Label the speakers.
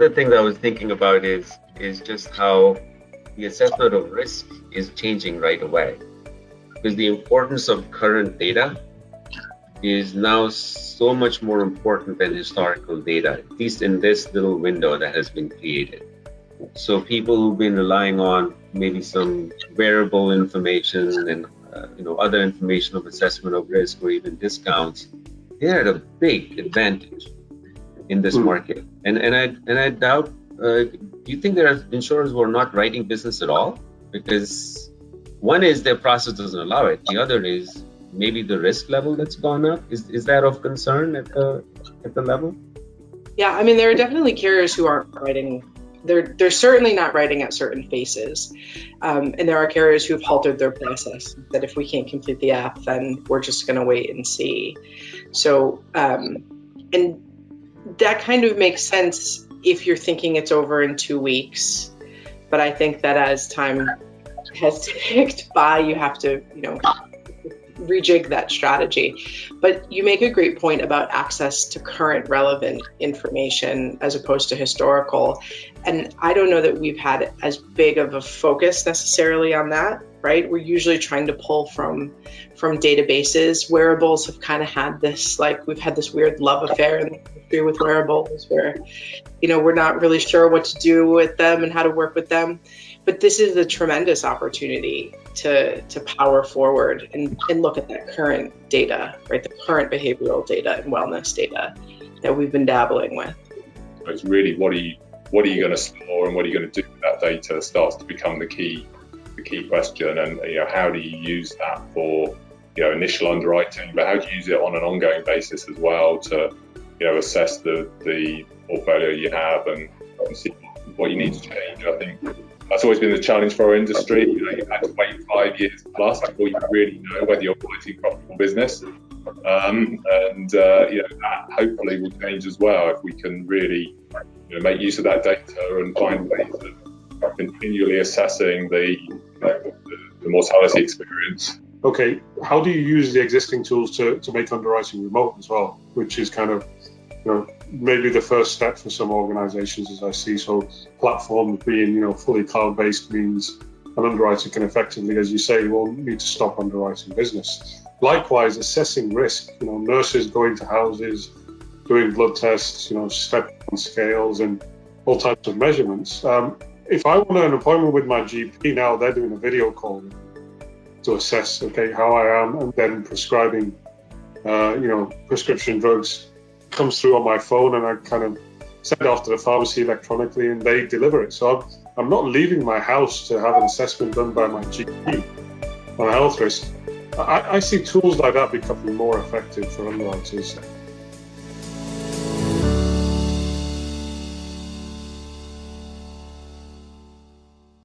Speaker 1: of the things I was thinking about is just how the assessment of risk is changing right away, because the importance of current data is now so much more important than historical data, at least in this little window that has been created. So people who've been relying on maybe some wearable information and other information of assessment of risk or even discounts, they're at a big advantage in this market. And I doubt. Do you think there are insurers who are not writing business at all? Because one is their process doesn't allow it. The other is maybe the risk level that's gone up. Is that of concern at the level?
Speaker 2: Yeah, I mean, there are definitely carriers who aren't writing. They're certainly not writing at certain phases, and there are carriers who have halted their process. That if we can't complete the app, then we're just going to wait and see. So, and that kind of makes sense if you're thinking it's over in 2 weeks. But I think that as time has ticked by, you have to, rejig that strategy. But you make a great point about access to current relevant information as opposed to historical. And I don't know that we've had as big of a focus necessarily on that, right? We're usually trying to pull from databases. Wearables have kind of had this, we've had this weird love affair in the industry with wearables where, we're not really sure what to do with them and how to work with them. But this is a tremendous opportunity to power forward and look at that current data, right? The current behavioral data and wellness data that we've been dabbling with.
Speaker 3: It's really what are you going to store and what are you going to do with that data starts to become the key question. And how do you use that for initial underwriting, but how do you use it on an ongoing basis as well to assess the portfolio you have and see what you need to change. I think that's always been the challenge for our industry. You've had to wait 5 years plus before you really know whether you're writing profitable business. That hopefully will change as well if we can really make use of that data and find ways of continually assessing the mortality experience.
Speaker 4: Okay, how do you use the existing tools to make underwriting remote as well, which is kind of maybe the first step for some organizations, as I see. So platforms being fully cloud-based means an underwriter can effectively, as you say, won't need to stop underwriting business. Likewise, assessing risk, nurses going to houses, doing blood tests, step on scales and all types of measurements. If I want an appointment with my GP now, they're doing a video call to assess, how I am, and then prescribing, prescription drugs comes through on my phone, and I kind of send it off to the pharmacy electronically, and they deliver it. So I'm not leaving my house to have an assessment done by my GP on a health risk. I see tools like that becoming more effective for underwriters.